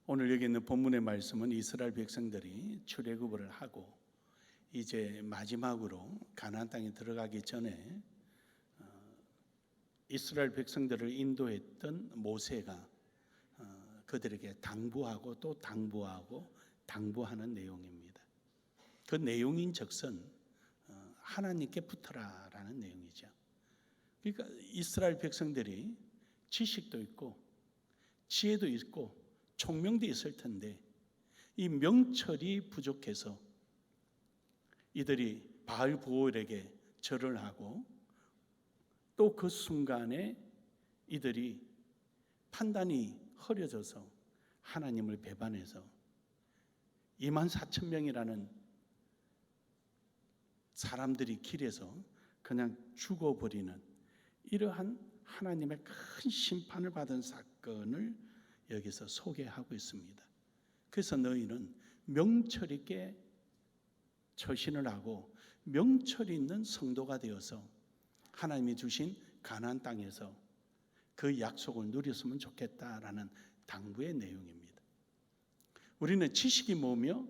오늘 여기 있는 본문의 말씀은 이스라엘 백성들이 출애굽을 하고 이제 마지막으로 가나안 땅에 들어가기 전에 이스라엘 백성들을 인도했던 모세가 그들에게 당부하고 또 당부하고 당부하는 내용입니다. 그 내용인즉슨 하나님께 붙어라라는 내용이죠. 그러니까 이스라엘 백성들이 지식도 있고 지혜도 있고 총명도 있을 텐데 이 명철이 부족해서 이들이 바알보올에게 절을 하고 또 그 순간에 이들이 판단이 흐려져서 하나님을 배반해서 24,000명이라는 사람들이 길에서 그냥 죽어버리는 이러한 하나님의 큰 심판을 받은 사건을 여기서 소개하고 있습니다. 그래서 너희는 명철 있게 처신을 하고 명철 있는 성도가 되어서 하나님이 주신 가나안 땅에서 그 약속을 누렸으면 좋겠다라는 당부의 내용입니다. 우리는 지식이 뭐며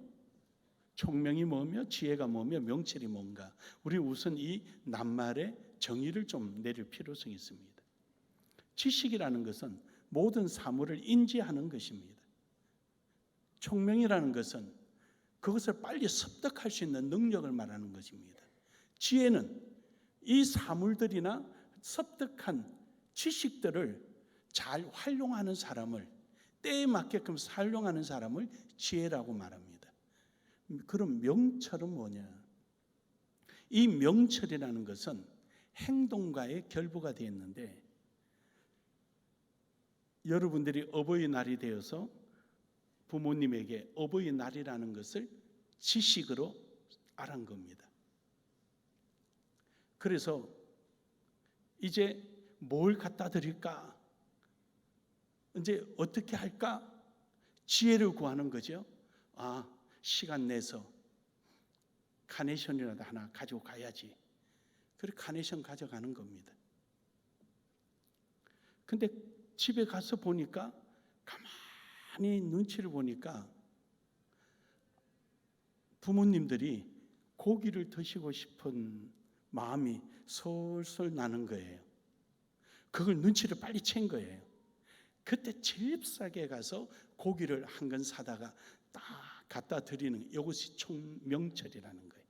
총명이 뭐며 지혜가 뭐며 명철이 뭔가, 우리 우선 이 낱말의 정의를 좀 내릴 필요성이 있습니다. 지식이라는 것은 모든 사물을 인지하는 것입니다. 총명이라는 것은 그것을 빨리 습득할 수 있는 능력을 말하는 것입니다. 지혜는 이 사물들이나 습득한 지식들을 잘 활용하는 사람을, 때에 맞게끔 활용하는 사람을 지혜라고 말합니다. 그럼 명철은 뭐냐? 이 명철이라는 것은 행동과의 결부가 되어 있는데, 여러분들이 어버이날이 되어서 부모님에게 어버이날이라는 것을 지식으로 알은 겁니다. 그래서 이제 뭘 갖다 드릴까? 이제 어떻게 할까? 지혜를 구하는 거죠. 시간 내서 카네이션이라도 하나 가지고 가야지. 그래서 카네이션 가져가는 겁니다. 근데 집에 가서 보니까, 가만히 눈치를 보니까 부모님들이 고기를 드시고 싶은 마음이 솔솔 나는 거예요. 그걸 눈치를 빨리 챈 거예요. 그때 잽싸게 가서 고기를 한 건 사다가 딱 갖다 드리는, 이것이 총명철이라는 거예요.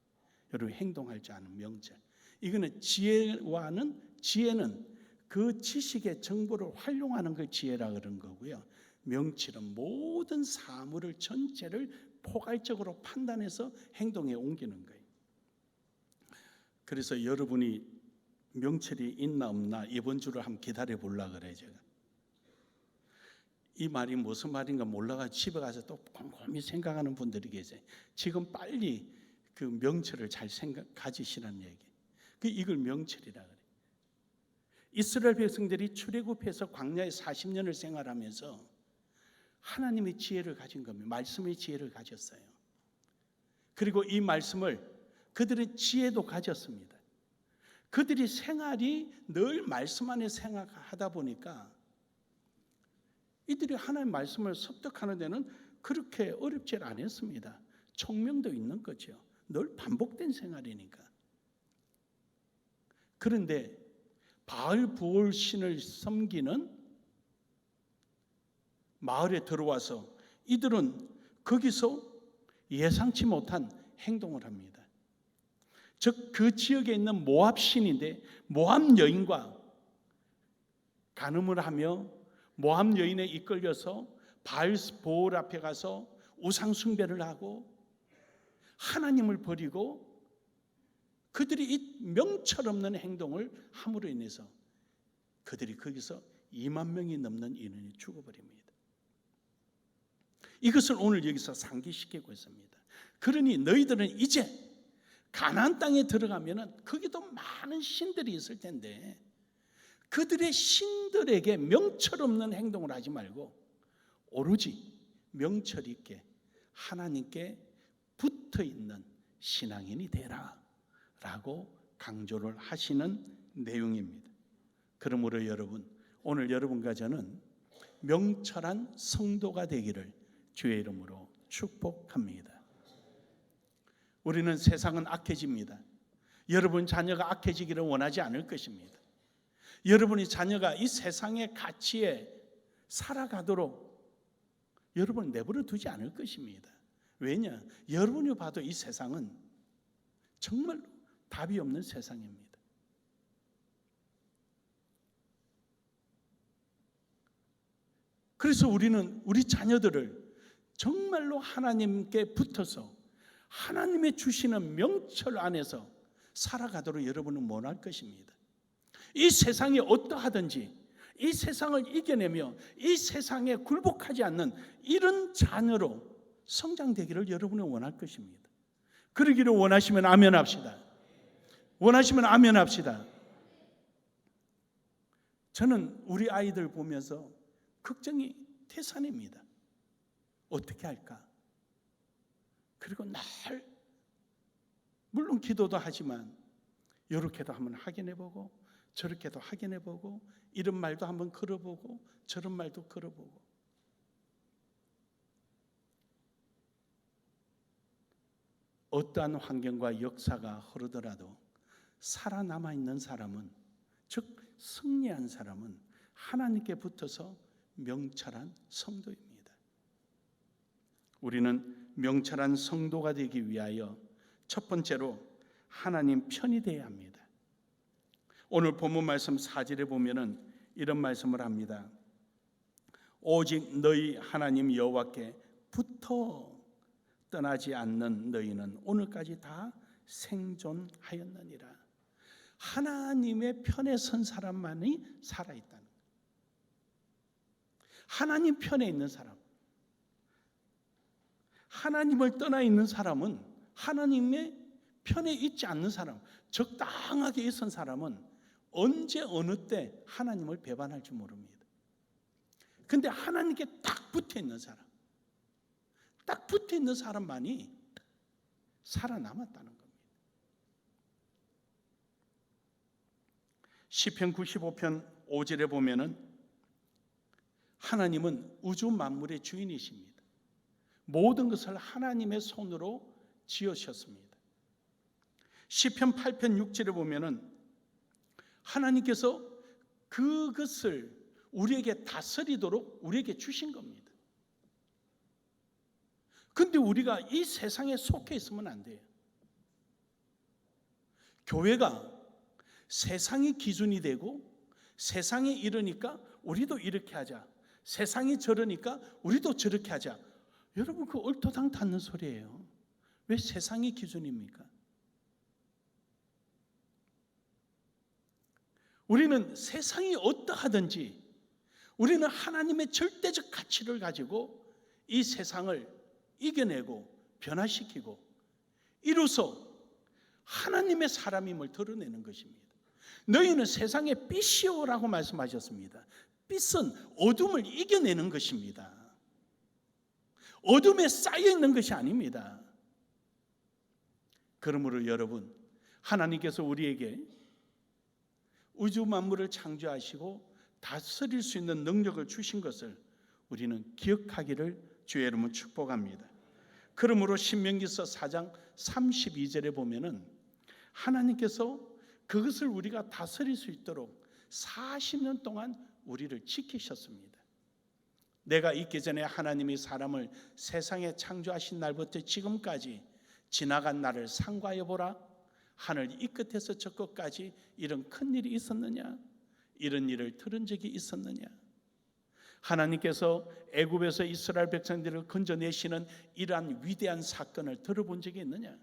여러분, 행동할 줄 아는 명철. 이거는 지혜는 그 지식의 정보를 활용하는 걸 지혜라 그런 거고요. 명철은 모든 사물을 전체를 포괄적으로 판단해서 행동에 옮기는 거예요. 그래서 여러분이 명철이 있나 없나 이번 주를 한번 기다려 보려고 그래요. 제가 이 말이 무슨 말인가 몰라가지고 집에 가서 또 곰곰이 생각하는 분들이 계세요. 지금 빨리 그 명철을 잘 가지시라는 얘기. 이걸 명철이라 그래요. 이스라엘 백성들이 출애굽해서 광야에 40년을 생활하면서 하나님의 지혜를 가진 겁니다. 말씀의 지혜를 가졌어요. 그리고 이 말씀을 그들의 지혜도 가졌습니다. 그들이 생활이 늘 말씀 안에 생활하다 보니까 이들이 하나님의 말씀을 습득하는 데는 그렇게 어렵지 않았습니다. 총명도 있는 거죠. 늘 반복된 생활이니까. 그런데 바알부올 신을 섬기는 마을에 들어와서 이들은 거기서 예상치 못한 행동을 합니다. 즉 그 지역에 있는 모압 신인데, 모압 여인과 간음을 하며 모압 여인에 이끌려서 바알보올 앞에 가서 우상 숭배를 하고 하나님을 버리고 그들이 이 명철 없는 행동을 함으로 인해서 그들이 거기서 2만 명이 넘는 인원이 죽어버립니다. 이것을 오늘 여기서 상기시키고 있습니다. 그러니 너희들은 이제 가나안 땅에 들어가면 거기도 많은 신들이 있을 텐데 그들의 신들에게 명철 없는 행동을 하지 말고 오로지 명철 있게 하나님께 붙어있는 신앙인이 되라 라고 강조를 하시는 내용입니다. 그러므로 여러분, 오늘 여러분과 저는 명철한 성도가 되기를 주의 이름으로 축복합니다. 우리는 세상은 악해집니다. 여러분 자녀가 악해지기를 원하지 않을 것입니다. 여러분이 자녀가 이 세상의 가치에 살아가도록 여러분을 내버려 두지 않을 것입니다. 왜냐? 여러분이 봐도 이 세상은 정말 답이 없는 세상입니다. 그래서 우리는 우리 자녀들을 정말로 하나님께 붙어서 하나님의 주시는 명철 안에서 살아가도록 여러분은 원할 것입니다. 이 세상이 어떠하든지 이 세상을 이겨내며 이 세상에 굴복하지 않는 이런 자녀로 성장되기를 여러분은 원할 것입니다. 그러기를 원하시면 아멘 합시다. 원하시면 아멘 합시다. 저는 우리 아이들 보면서 걱정이 태산입니다. 어떻게 할까? 그리고 날 물론 기도도 하지만 이렇게도 한번 확인해보고 저렇게도 확인해보고 이런 말도 한번 걸어보고 저런 말도 걸어보고 어떠한 환경과 역사가 흐르더라도 살아남아 있는 사람은 즉 승리한 사람은 하나님께 붙어서 명철한 성도입니다. 우리는 명철한 성도가 되기 위하여 첫 번째로 하나님 편이 되어야 합니다. 오늘 본문 말씀 4절에 보면은 이런 말씀을 합니다. 오직 너희 하나님 여호와께 붙어 떠나지 않는 너희는 오늘까지 다 생존하였느니라. 하나님의 편에 선 사람만이 살아있다는 거예요. 하나님 편에 있는 사람, 하나님을 떠나 있는 사람은 하나님의 편에 있지 않는 사람, 적당하게 있은 사람은 언제 어느 때 하나님을 배반할지 모릅니다. 근데 하나님께 딱 붙어 있는 사람, 딱 붙어 있는 사람만이 살아남았다는 겁니다. 시편 95편 5절에 보면은 하나님은 우주 만물의 주인이십니다. 모든 것을 하나님의 손으로 지으셨습니다. 시편 8편 6절에 보면은 하나님께서 그것을 우리에게 다스리도록 우리에게 주신 겁니다. 근데 우리가 이 세상에 속해 있으면 안 돼요. 교회가 세상이 기준이 되고 세상이 이러니까 우리도 이렇게 하자, 세상이 저러니까 우리도 저렇게 하자. 여러분 그 얼토당 닿는 소리예요. 왜 세상이 기준입니까? 우리는 세상이 어떠하든지 우리는 하나님의 절대적 가치를 가지고 이 세상을 이겨내고 변화시키고 이로써 하나님의 사람임을 드러내는 것입니다. 너희는 세상의 빛이오라고 말씀하셨습니다. 빛은 어둠을 이겨내는 것입니다. 어둠에 쌓여 있는 것이 아닙니다. 그러므로 여러분, 하나님께서 우리에게 우주 만물을 창조하시고 다스릴 수 있는 능력을 주신 것을 우리는 기억하기를 주의 이름으로 축복합니다. 그러므로 신명기서 4장 32절에 보면은 하나님께서 그것을 우리가 다스릴 수 있도록 40년 동안 우리를 지키셨습니다. 내가 있기 전에 하나님이 사람을 세상에 창조하신 날부터 지금까지 지나간 날을 상고하여 보라. 하늘 이 끝에서 저 끝까지 이런 큰 일이 있었느냐? 이런 일을 들은 적이 있었느냐? 하나님께서 애굽에서 이스라엘 백성들을 건져내시는 이러한 위대한 사건을 들어본 적이 있느냐?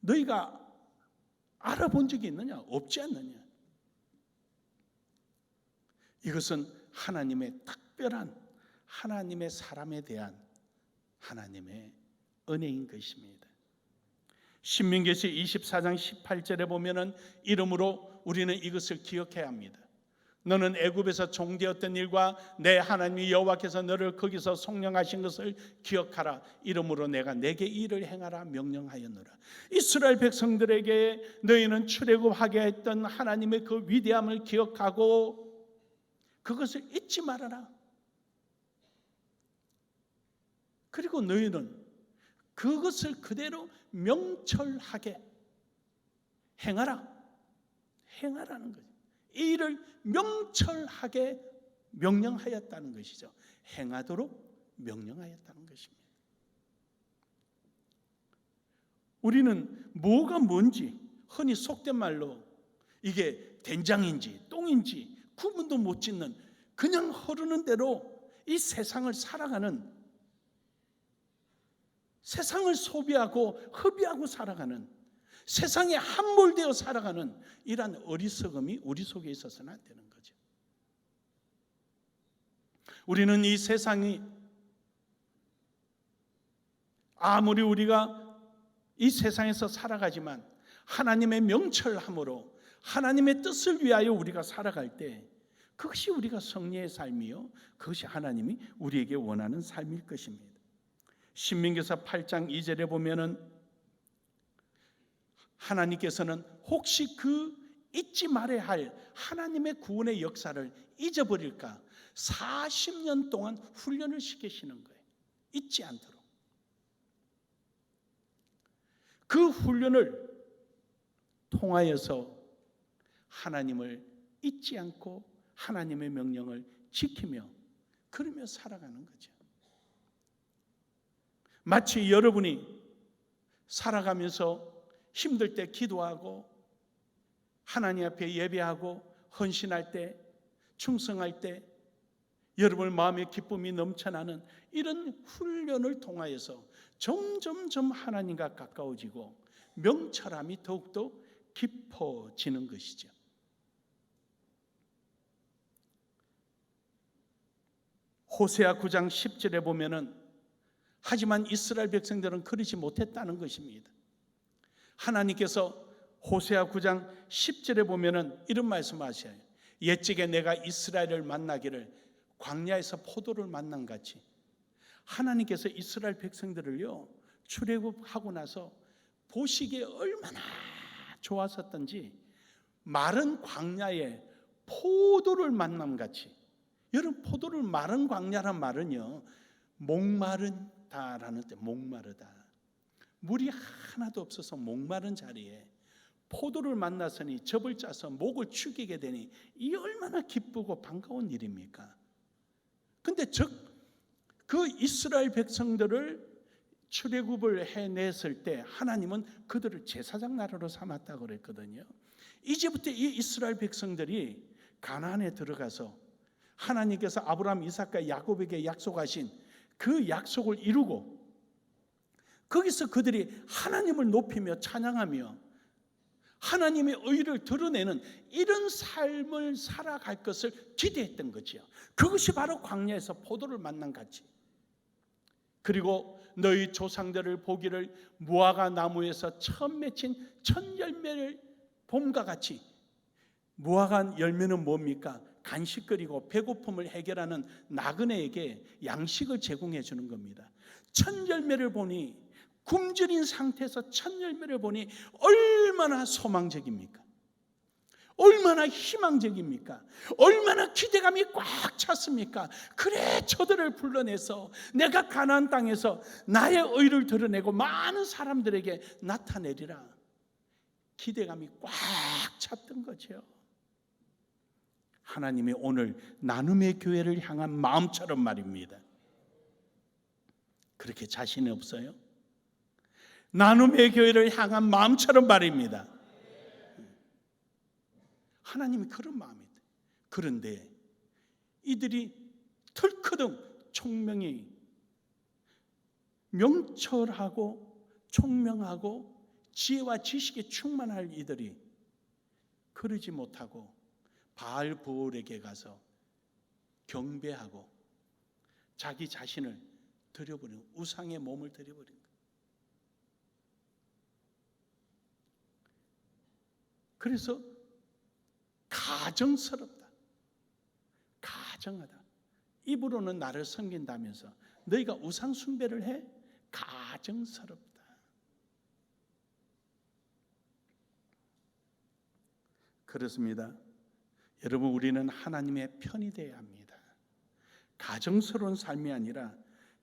너희가 알아본 적이 있느냐? 없지 않느냐? 이것은 하나님의 특별한 하나님의 사람에 대한 하나님의 은혜인 것입니다. 신명기서 24장 18절에 보면은 이러므로 우리는 이것을 기억해야 합니다. 너는 애굽에서 종되었던 일과 내 하나님 여호와께서 너를 거기서 속량하신 것을 기억하라. 이러므로 내가 내게 이 일을 행하라 명령하였노라. 이스라엘 백성들에게 너희는 출애굽하게 했던 하나님의 그 위대함을 기억하고 그것을 잊지 말아라. 그리고 너희는 그것을 그대로 명철하게 행하라는 거죠. 이 일을 명철하게 명령하였다는 것이죠. 행하도록 명령하였다는 것입니다. 우리는 뭐가 뭔지 흔히 속된 말로 이게 된장인지 똥인지 구분도 못 짓는, 그냥 흐르는 대로 이 세상을 살아가는, 세상을 소비하고 흡입하고 살아가는, 세상에 함몰되어 살아가는 이러한 어리석음이 우리 속에 있어서는 안 되는 거죠. 우리는 이 세상이 아무리 우리가 이 세상에서 살아가지만 하나님의 명철함으로 하나님의 뜻을 위하여 우리가 살아갈 때 그것이 우리가 승리의 삶이요, 그것이 하나님이 우리에게 원하는 삶일 것입니다. 신명기서 8장 2절에 보면은 하나님께서는 혹시 그 잊지 말아야 할 하나님의 구원의 역사를 잊어버릴까 40년 동안 훈련을 시키시는 거예요. 잊지 않도록. 그 훈련을 통하여서 하나님을 잊지 않고 하나님의 명령을 지키며 그러며 살아가는 거죠. 마치 여러분이 살아가면서 힘들 때 기도하고 하나님 앞에 예배하고 헌신할 때, 충성할 때 여러분 마음의 기쁨이 넘쳐나는 이런 훈련을 통하여서 점점점 하나님과 가까워지고 명철함이 더욱더 깊어지는 것이죠. 호세아 9장 10절에 보면은 하지만 이스라엘 백성들은 그러지 못했다는 것입니다. 하나님께서 호세아 9장 10절에 보면은 이런 말씀하셔요. 옛적에 내가 이스라엘을 만나기를 광야에서 포도를 만난 같이. 하나님께서 이스라엘 백성들을요 출애굽하고 나서 보시기에 얼마나 좋았었던지 마른 광야에 포도를 만남 같이. 여러분, 포도를 마른 광야란 말은요 목마른다라는 뜻, 목마르다. 물이 하나도 없어서 목마른 자리에 포도를 만났으니 즙을 짜서 목을 축이게 되니 이 얼마나 기쁘고 반가운 일입니까? 근데 그 이스라엘 백성들을 출애굽을 해냈을 때 하나님은 그들을 제사장 나라로 삼았다고 그랬거든요. 이제부터 이 이스라엘 백성들이 가나안에 들어가서 하나님께서 아브라함, 이삭과 야곱에게 약속하신 그 약속을 이루고 거기서 그들이 하나님을 높이며 찬양하며 하나님의 의를 드러내는 이런 삶을 살아갈 것을 기대했던 거지요. 그것이 바로 광야에서 포도를 만난 같이. 그리고 너희 조상들을 보기를 무화과 나무에서 처음 맺힌 첫 열매를 봄과 같이. 무화과 열매는 뭡니까? 간식거리고 배고픔을 해결하는 나그네에게 양식을 제공해 주는 겁니다. 첫 열매를 보니, 굶주린 상태에서 첫 열매를 보니 얼마나 소망적입니까? 얼마나 희망적입니까? 얼마나 기대감이 꽉 찼습니까? 그래, 저들을 불러내서 내가 가나안 땅에서 나의 의를 드러내고 많은 사람들에게 나타내리라. 기대감이 꽉 찼던 거죠. 하나님이 오늘 나눔의 교회를 향한 마음처럼 말입니다. 그렇게 자신이 없어요? 나눔의 교회를 향한 마음처럼 말입니다. 하나님이 그런 마음이다. 그런데 이들이 털커덩 총명이 명철하고 총명하고 지혜와 지식에 충만할 이들이 그러지 못하고 바알브올에게 가서 경배하고 자기 자신을 드려버리는, 우상의 몸을 드려버린 거예요. 그래서 가정스럽다, 가정하다. 입으로는 나를 섬긴다면서 너희가 우상 숭배를 해? 가정스럽다. 그렇습니다. 여러분, 우리는 하나님의 편이 되어야 합니다. 가정스러운 삶이 아니라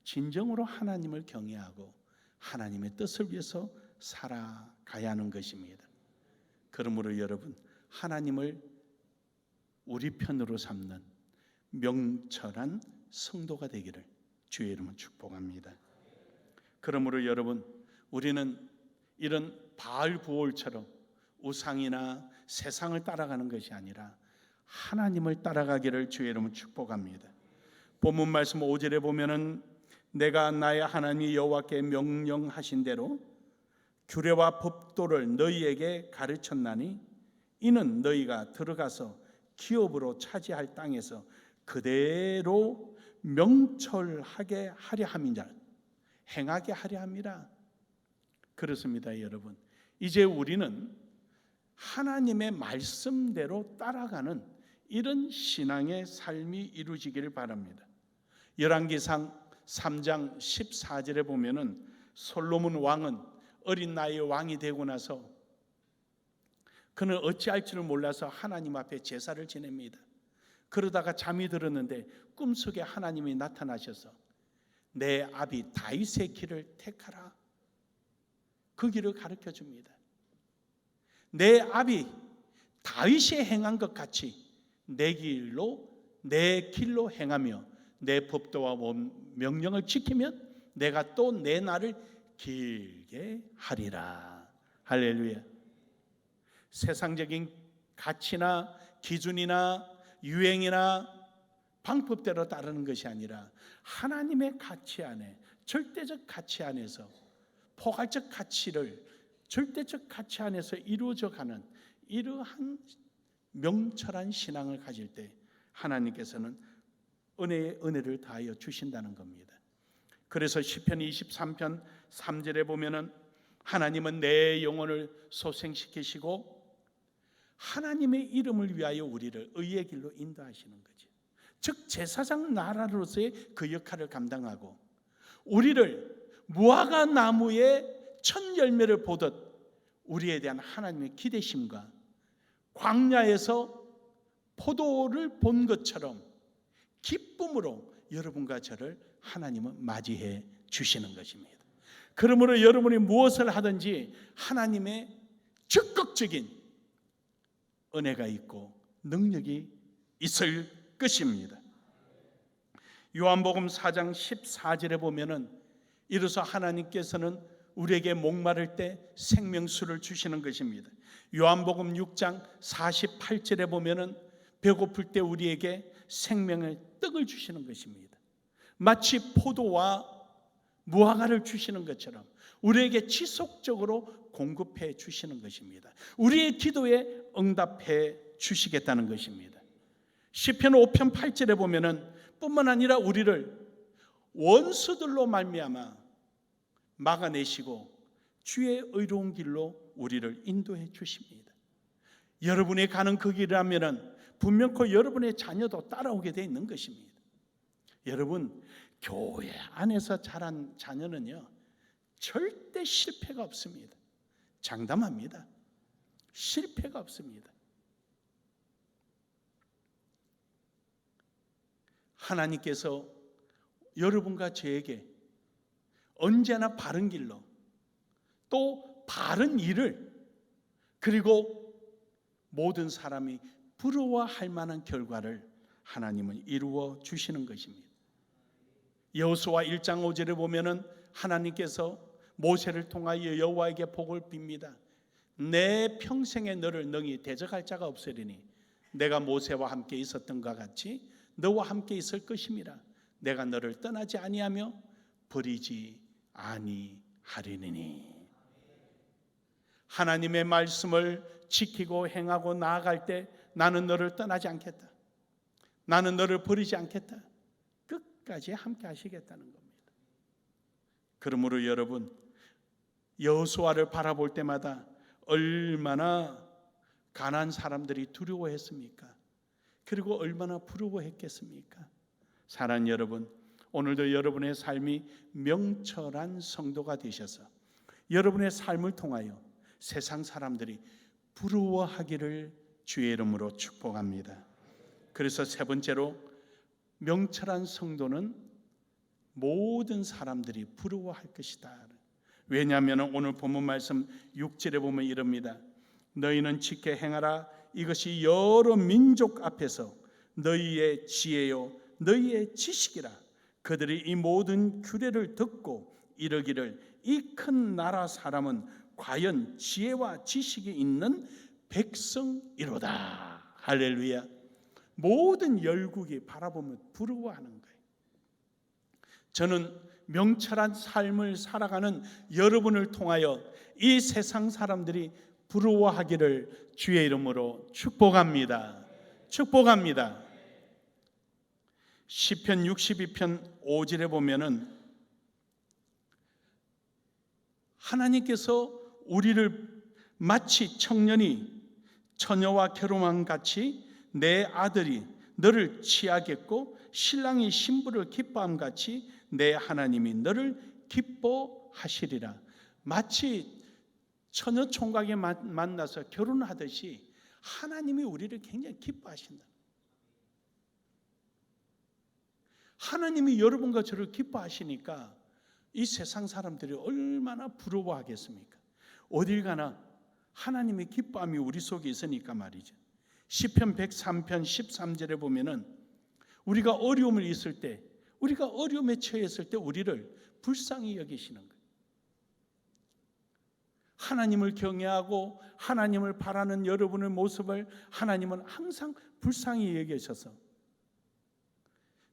진정으로 하나님을 경외하고 하나님의 뜻을 위해서 살아가야 하는 것입니다. 그러므로 여러분, 하나님을 우리 편으로 삼는 명철한 성도가 되기를 주의 이름으로 축복합니다. 그러므로 여러분, 우리는 이런 바알 부올처럼 우상이나 세상을 따라가는 것이 아니라 하나님을 따라가기를 주의 이름으로 축복합니다. 본문 말씀 5절에 보면은 내가 나의 하나님 여호와께 명령하신 대로 규례와 법도를 너희에게 가르쳤나니 이는 너희가 들어가서 기업으로 차지할 땅에서 그대로 명철하게 하려 함이냐, 행하게 하려 함이라. 그렇습니다, 여러분. 이제 우리는 하나님의 말씀대로 따라가는 이런 신앙의 삶이 이루어지기를 바랍니다. 열왕기상 3장 14절에 보면은 솔로몬 왕은 어린 나이에 왕이 되고 나서 그는 어찌할 줄을 몰라서 하나님 앞에 제사를 지냅니다. 그러다가 잠이 들었는데 꿈속에 하나님이 나타나셔서 내 아비 다윗의 길을 택하라, 그 길을 가르쳐 줍니다. 내 아비 다윗이 행한 것 같이 내 길로 행하며 내 법도와 명령을 지키면 내가 또 내 날을 길게 하리라. 할렐루야. 세상적인 가치나 기준이나 유행이나 방법대로 따르는 것이 아니라 하나님의 가치 안에, 절대적 가치 안에서, 포괄적 가치를 절대적 가치 안에서 이루어져 가는 이러한 명철한 신앙을 가질 때 하나님께서는 은혜의 은혜를 다하여 주신다는 겁니다. 그래서 시편 23편 3절에 보면은 하나님은 내 영혼을 소생시키시고 하나님의 이름을 위하여 우리를 의의 길로 인도하시는 거죠. 즉 제사장 나라로서의 그 역할을 감당하고 우리를 무화과 나무의 첫 열매를 보듯 우리에 대한 하나님의 기대심과 광야에서 포도를 본 것처럼 기쁨으로 여러분과 저를 하나님은 맞이해 주시는 것입니다. 그러므로 여러분이 무엇을 하든지 하나님의 적극적인 은혜가 있고 능력이 있을 것입니다. 요한복음 4장 14절에 보면은 이로써 하나님께서는 우리에게 목마를 때 생명수를 주시는 것입니다. 요한복음 6장 48절에 보면은 배고플 때 우리에게 생명의 떡을 주시는 것입니다. 마치 포도와 무화과를 주시는 것처럼 우리에게 지속적으로 공급해 주시는 것입니다. 우리의 기도에 응답해 주시겠다는 것입니다. 시편 5편 8절에 보면은 뿐만 아니라 우리를 원수들로 말미암아 막아내시고 주의 의로운 길로 우리를 인도해 주십니다. 여러분이 가는 그 길이라면은 분명코 여러분의 자녀도 따라오게 되어 있는 것입니다. 여러분, 교회 안에서 자란 자녀는요 절대 실패가 없습니다. 장담합니다. 실패가 없습니다. 하나님께서 여러분과 저에게 언제나 바른 길로 또 바른 일을 그리고 모든 사람이 부러워할 만한 결과를 하나님은 이루어 주시는 것입니다. 여호수아 1장 5절에 보면은 하나님께서 모세를 통하여 여호와에게 복을 빕니다. 내 평생에 너를 능히 대적할 자가 없으리니 내가 모세와 함께 있었던 것 같이 너와 함께 있을 것임이라. 내가 너를 떠나지 아니하며 버리지 아니하리니. 하나님의 말씀을 지키고 행하고 나아갈 때 나는 너를 떠나지 않겠다. 나는 너를 버리지 않겠다. 끝까지 함께 하시겠다는 겁니다. 그러므로 여러분, 여호수아를 바라볼 때마다 얼마나 가난한 사람들이 두려워했습니까? 그리고 얼마나 부러워했겠습니까? 사랑하는 여러분, 오늘도 여러분의 삶이 명철한 성도가 되셔서 여러분의 삶을 통하여 세상 사람들이 부러워하기를 주의 이름으로 축복합니다. 그래서 세 번째로 명철한 성도는 모든 사람들이 부러워할 것이다. 왜냐하면 오늘 본문 말씀 6절에 보면 이럽니다. 너희는 지켜 행하라. 이것이 여러 민족 앞에서 너희의 지혜요 너희의 지식이라. 그들이 이 모든 규례를 듣고 이르기를 이 큰 나라 사람은 과연 지혜와 지식이 있는 백성이로다. 할렐루야. 모든 열국이 바라보며 부러워하는 거예요. 저는 명철한 삶을 살아가는 여러분을 통하여 이 세상 사람들이 부러워하기를 주의 이름으로 축복합니다. 축복합니다. 시편 62편 5절에 보면은 하나님께서 우리를 마치 청년이 처녀와 결혼한 같이 내 아들이 너를 취하겠고 신랑이 신부를 기뻐함 같이 내 하나님이 너를 기뻐하시리라. 마치 처녀 총각이 만나서 결혼하듯이 하나님이 우리를 굉장히 기뻐하신다. 하나님이 여러분과 저를 기뻐하시니까 이 세상 사람들이 얼마나 부러워하겠습니까? 어딜 가나 하나님의 기뻐함이 우리 속에 있으니까 말이죠. 시편 103편 13절에 보면은 우리가 어려움을 있을 때, 우리가 어려움에 처했을 때 우리를 불쌍히 여기시는 거예요. 하나님을 경외하고 하나님을 바라는 여러분의 모습을 하나님은 항상 불쌍히 여기셔서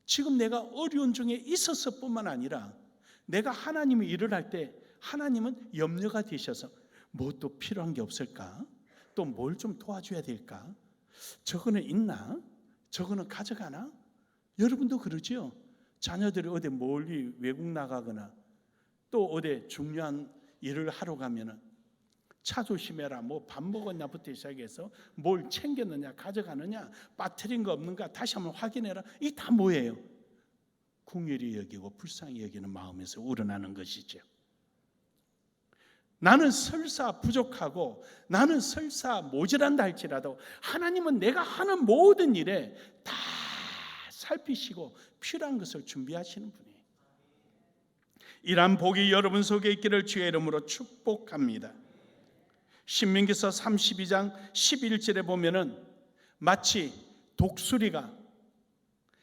지금 내가 어려운 중에 있었을 뿐만 아니라 내가 하나님의 일을 할 때 하나님은 염려가 되셔서 뭐 또 필요한 게 없을까? 또 뭘 좀 도와줘야 될까? 저거는 있나? 저거는 가져가나? 여러분도 그러죠? 자녀들이 어디 멀리 외국 나가거나 또 어디 중요한 일을 하러 가면은 차 조심해라, 뭐 밥 먹었냐부터 시작해서 뭘 챙겼느냐, 가져가느냐, 빠뜨린 거 없는가 다시 한번 확인해라. 이게 다 뭐예요? 긍휼히 여기고 불쌍히 여기는 마음에서 우러나는 것이죠. 나는 설사 부족하고 나는 설사 모자란다 할지라도 하나님은 내가 하는 모든 일에 다 살피시고 필요한 것을 준비하시는 분이에요. 이러한 복이 여러분 속에 있기를 주의 이름으로 축복합니다. 신명기서 32장 11절에 보면은 마치 독수리가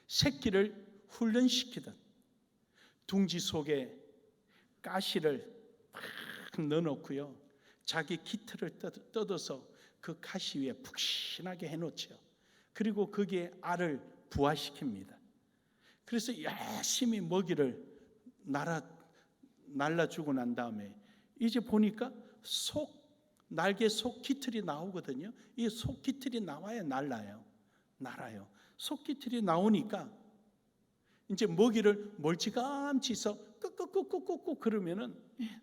새끼를 훈련시키듯 둥지 속에 가시를 막 넣어놓고요, 자기 깃털을 뜯어서 그 가시 위에 푹신하게 해놓죠. 그리고 거기에 알을 부화시킵니다. 그래서 열심히 먹이를 날라주고 난 다음에 이제 보니까 날개 속 깃털이 나오거든요. 이 속 깃털이 나와야 날아요. 속 깃털이 나오니까 이제 먹이를 멀찌감치 해서 끄끄끄끄끄 그러면은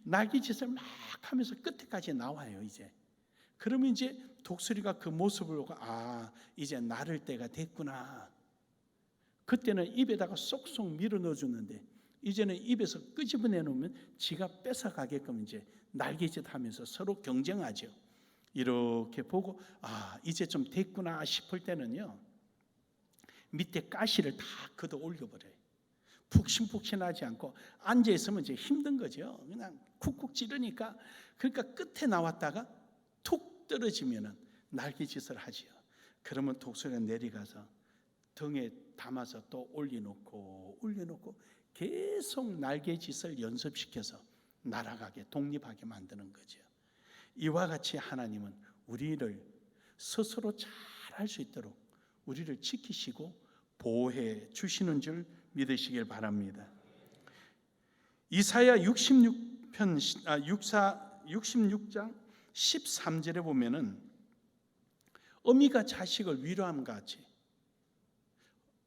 날개짓을 막 하면서 끝에까지 나와요. 이제 그러면 이제 독수리가 그 모습을 보고 이제 나를 때가 됐구나. 그때는 입에다가 쏙쏙 밀어 넣어주는데 이제는 입에서 끄집어내 놓으면 지가 뺏어가게끔 이제 날개짓 하면서 서로 경쟁하죠. 이렇게 보고 이제 좀 됐구나 싶을 때는요, 밑에 가시를 다 걷어 올려버려요. 푹신푹신하지 않고 앉아있으면 이제 힘든 거죠. 그냥 쿡쿡 찌르니까. 그러니까 끝에 나왔다가 툭 떨어지면은 날개짓을 하지요. 그러면 독수리가 내려가서 등에 담아서 또 올려놓고 계속 날개짓을 연습시켜서 날아가게 독립하게 만드는 거죠. 이와 같이 하나님은 우리를 스스로 잘 할 수 있도록 우리를 지키시고 보호해 주시는 줄 믿으시길 바랍니다. 이사야 66장 13절에 보면은 어미가 자식을 위로함 같이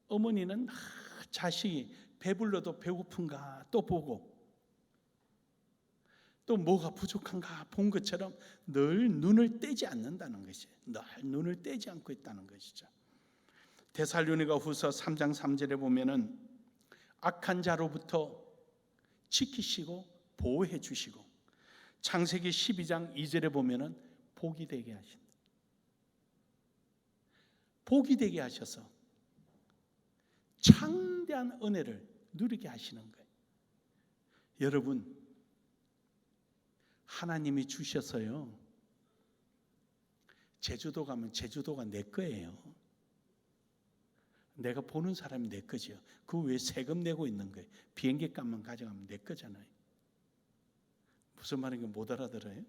어머니는 자식이 배불러도 배고픈가 또 보고 또 뭐가 부족한가 본 것처럼 늘 눈을 떼지 않는다는 것이에요. 늘 눈을 떼지 않고 있다는 것이죠. 데살로니가 후서 3장 3절에 보면은 악한 자로부터 지키시고 보호해 주시고, 창세기 12장 2절에 보면은 복이 되게 하신다. 복이 되게 하셔서 창대한 은혜를 누리게 하시는 거예요. 여러분, 하나님이 주셔서요, 제주도 가면 제주도가 내 거예요. 내가 보는 사람이 내 거죠. 그 왜 세금 내고 있는 거예요? 비행기 값만 가져가면 내 거잖아요. 무슨 말인지 못 알아들어요?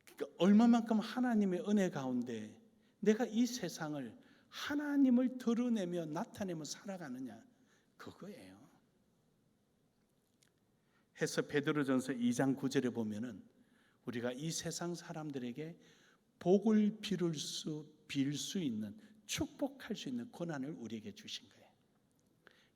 그러니까 얼마만큼 하나님의 은혜 가운데 내가 이 세상을 하나님을 드러내며 나타내며 살아가느냐, 그거예요. 해서 베드로전서 2장 9절에 보면은 우리가 이 세상 사람들에게 복을 빌 수 있는, 축복할 수 있는 권한을 우리에게 주신 거예요.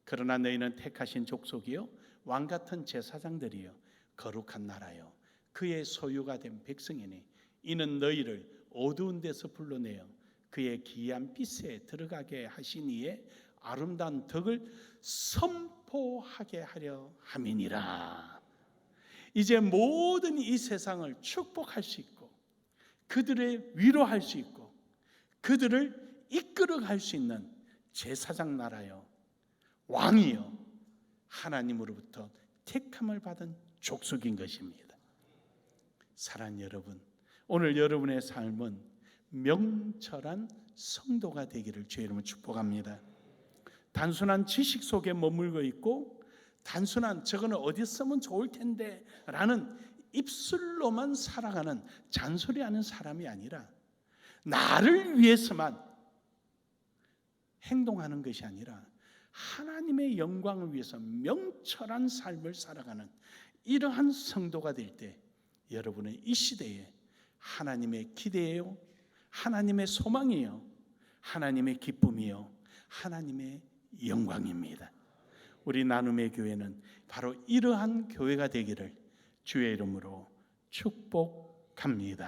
그러나 너희는 택하신 족속이요, 왕 같은 제사장들이요, 거룩한 나라요, 그의 소유가 된 백성이니 이는 너희를 어두운 데서 불러내어 그의 기이한 빛에 들어가게 하신 이의 아름다운 덕을 선포하게 하려 함이니라. 이제 모든 이 세상을 축복할 수 있고, 그들의 위로할 수 있고, 그들을 이끌어갈 수 있는 제사장 나라요, 왕이요, 하나님으로부터 택함을 받은 족속인 것입니다. 사랑하는 여러분, 오늘 여러분의 삶은 명철한 성도가 되기를 주의 이름으로 축복합니다. 단순한 지식 속에 머물고 있고, 단순한 저거는 어디 쓰면 좋을 텐데 라는 입술로만 살아가는 잔소리하는 사람이 아니라, 나를 위해서만 행동하는 것이 아니라 하나님의 영광을 위해서 명철한 삶을 살아가는 이러한 성도가 될 때, 여러분의 이 시대에 하나님의 기대예요, 하나님의 소망이요, 하나님의 기쁨이요, 하나님의 영광입니다. 우리 나눔의 교회는 바로 이러한 교회가 되기를 주의 이름으로 축복합니다.